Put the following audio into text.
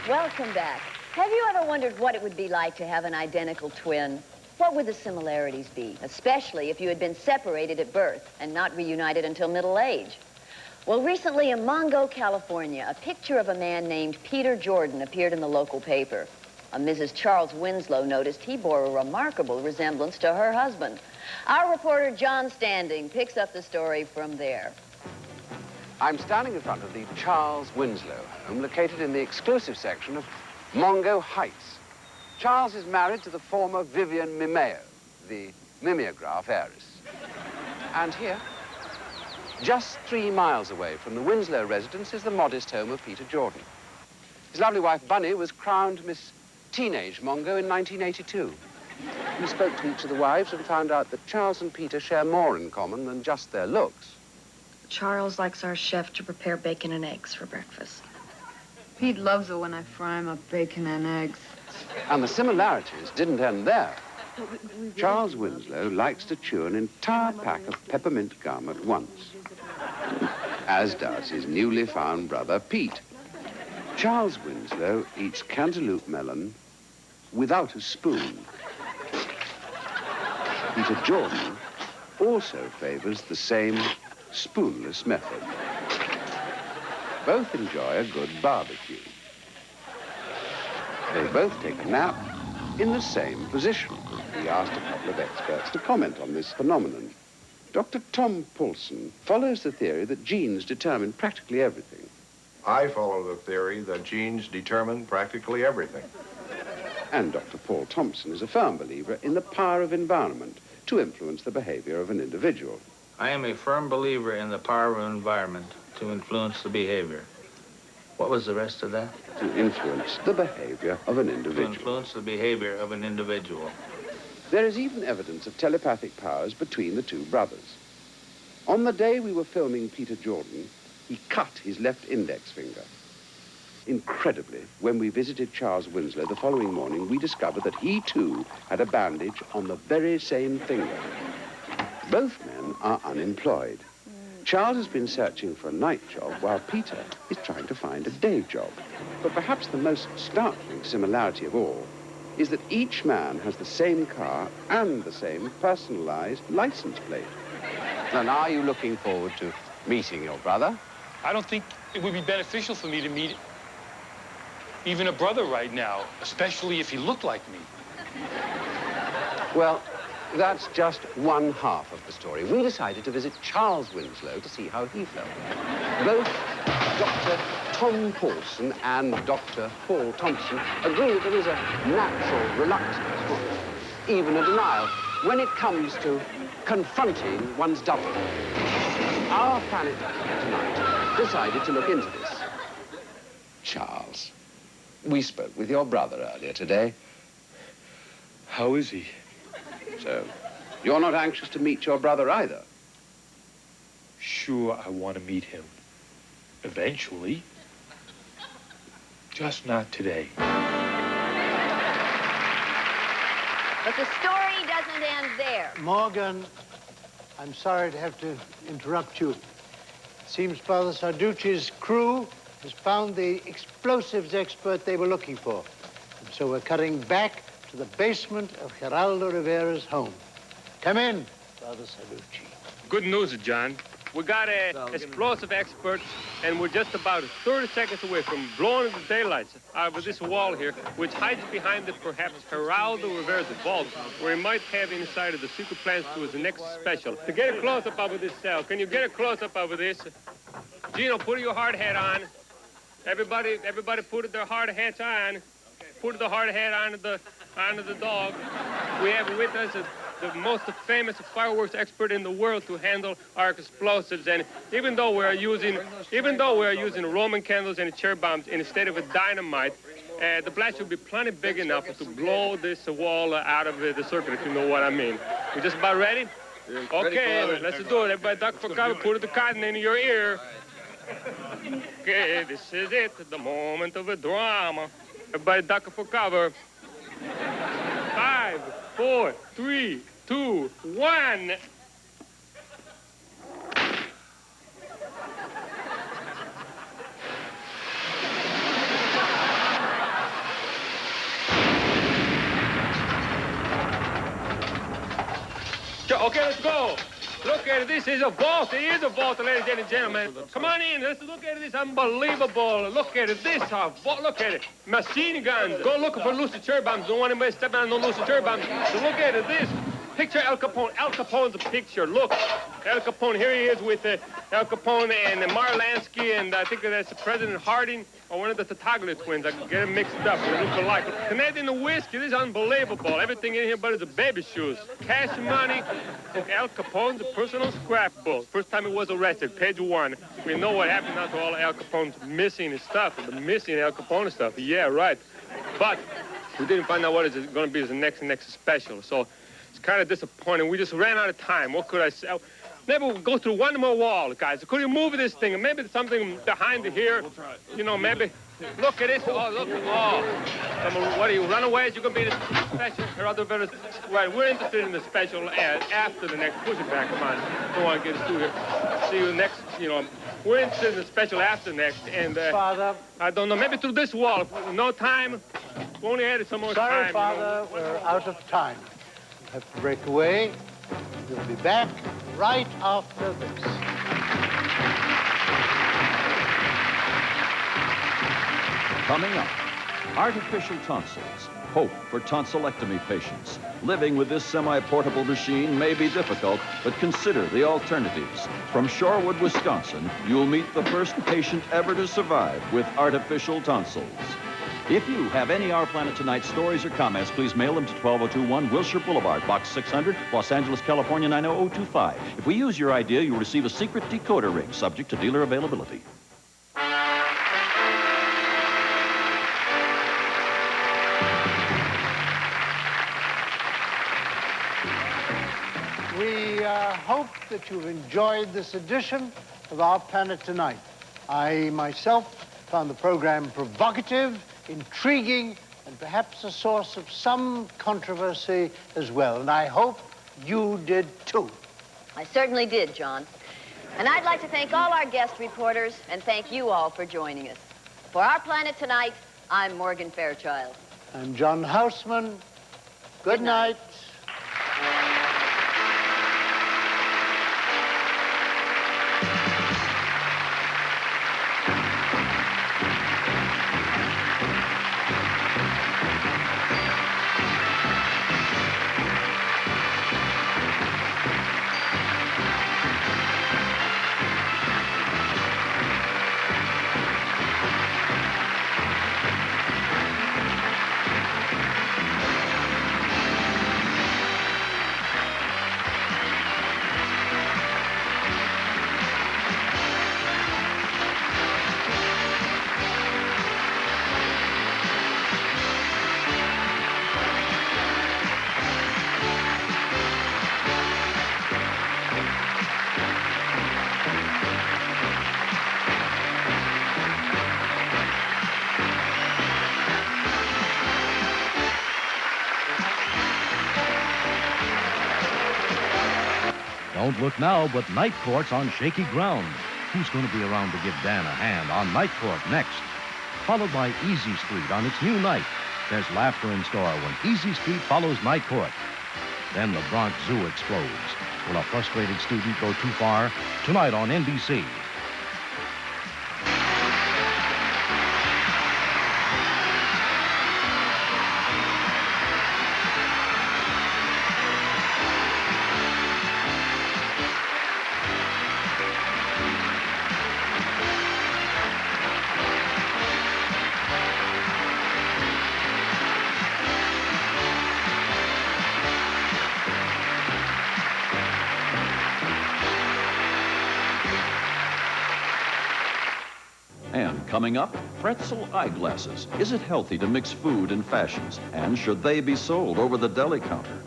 Welcome back. Have you ever wondered what it would be like to have an identical twin? What would the similarities be, especially if you had been separated at birth and not reunited until middle age? Well, recently in Mongo, California, a picture of a man named Peter Jordan appeared in the local paper. A Mrs. Charles Winslow noticed he bore a remarkable resemblance to her husband. Our reporter, John Standing, picks up the story from there. I'm standing in front of the Charles Winslow home located in the exclusive section of Mongo Heights. Charles is married to the former Vivian Mimeo, the mimeograph heiress. And here, just 3 miles away from the Winslow residence, is the modest home of Peter Jordan. His lovely wife, Bunny, was crowned Miss Teenage Mongo in 1982. We spoke to each of the wives and found out that Charles and Peter share more in common than just their looks. Charles likes our chef to prepare bacon and eggs for breakfast. Pete loves it when I fry him up bacon and eggs. And the similarities didn't end there. Charles Winslow likes to chew an entire pack of peppermint gum at once, as does his newly found brother, Pete. Charles Winslow eats cantaloupe melon without a spoon. Peter Jordan also favors the same spoonless method. Both enjoy a good barbecue. They both take a nap in the same position. We asked a couple of experts to comment on this phenomenon. Dr. Tom Paulson follows the theory that genes determine practically everything. I follow the theory that genes determine practically everything. And Dr. Paul Thompson is a firm believer in the power of environment to influence the behavior of an individual. I am a firm believer in the power of environment to influence the behavior. What was the rest of that? To influence the behavior of an individual. To influence the behavior of an individual. There is even evidence of telepathic powers between the two brothers. On the day we were filming Peter Jordan, he cut his left index finger. Incredibly, when we visited Charles Winslow the following morning, we discovered that he too had a bandage on the very same finger. Both men are unemployed. Charles has been searching for a night job while Peter is trying to find a day job. But perhaps the most startling similarity of all is that each man has the same car and the same personalized license plate. And are you looking forward to meeting your brother? I don't think it would be beneficial for me to meet even a brother right now, especially if he looked like me. Well, that's just one half of the story. We decided to visit Charles Winslow to see how he felt. Both Dr. Tom Paulson and Dr. Paul Thompson agree that there is a natural reluctance, or even a denial, when it comes to confronting one's double. Our planet tonight decided to look into this. Charles, we spoke with your brother earlier today. How is he? So, you're not anxious to meet your brother either? Sure, I want to meet him. Eventually. Just not today. But the story doesn't end there. Morgan, I'm sorry to have to interrupt you. It seems Father Sarducci's crew has found the explosives expert they were looking for. And so we're cutting back to the basement of Geraldo Rivera's home. Come in, Father Sarducci. Good news, John. We got an explosive expert, and we're just about 30 seconds away from blowing the daylights out of this wall here, which hides behind it perhaps Geraldo Rivera's vault, where he might have inside of the secret plans to his next special. To get a close-up of this cell, can you get a close-up of this? Gino, put your hard hat on. Everybody put their hard hats on. Put the hard hat on the dog. We have with us the most famous fireworks expert in the world to handle our explosives. And even though we are using Roman candles and cherry bombs instead of a dynamite, the blast will be plenty big enough to blow this wall out of the circuit, if you know what I mean. We're just about ready? Okay, let's do it. Everybody duck for cover. Put the cotton in your ear. Okay, this is it, the moment of a drama. Everybody duck for cover. 5, 4, 3, 2, 1. look at it go. Look at it. This is a vault. It is a vault, ladies and gentlemen. Come on in. Let's look at it. It's unbelievable. Look at it. This vault. Look at it. Machine guns. Go looking for lucifer bombs. Don't want anybody stepping on no lucifer bombs. So look at it. This. Picture Al Capone. Al Capone's a picture. Look. Al Capone. Here he is with Al Capone and Marlansky, and I think that's President Harding or one of the Tattaglia twins. I could get them mixed up. They look alike. Canadian whiskey. This is unbelievable. Everything in here but is a baby shoes. Cash money. Look, Al Capone's a personal scrapbook. First time he was arrested, page 1. We know what happened now to all Al Capone's missing stuff. The missing Al Capone stuff. Yeah, right. But we didn't find out what it's going to be as the next special. So it's kind of disappointing. We just ran out of time. What could I say? Maybe we'll go through one more wall, guys. Could you move this thing? Maybe there's something behind here. We'll try it. You know, maybe. Look at this. Oh, look. Oh. What are you, runaways? You're going to be in the special. Or other better. Right, we're interested in the special after the next. Push it back. Come on. Don't want to get us through here. See you next, you know. We're interested in the special after next. And, Father. I don't know. Maybe through this wall. No time. We only had some more time. Sorry, Father. You know. We're out of time. We have to break away. We'll be back right after this. Coming up, artificial tonsils. Hope for tonsillectomy patients. Living with this semi-portable machine may be difficult, but consider the alternatives. From Shorewood, Wisconsin, you'll meet the first patient ever to survive with artificial tonsils. If you have any Our Planet Tonight stories or comments, please mail them to 12021 Wilshire Boulevard, Box 600, Los Angeles, California, 90025. If we use your idea, you'll receive a secret decoder ring, subject to dealer availability. We hope that you've enjoyed this edition of Our Planet Tonight. I myself found the program provocative, intriguing, and perhaps a source of some controversy as well. And I hope you did too. I certainly did, John. And I'd like to thank all our guest reporters and thank you all for joining us. For Our Planet Tonight, I'm Morgan Fairchild. I'm John Houseman. Good night. Don't look now, but Night Court's on shaky ground. Who's going to be around to give Dan a hand on Night Court next? Followed by Easy Street on its new night. There's laughter in store when Easy Street follows Night Court. Then the Bronx Zoo explodes. Will a frustrated student go too far? Tonight on NBC. And coming up, pretzel eyeglasses. Is it healthy to mix food and fashions? And should they be sold over the deli counter?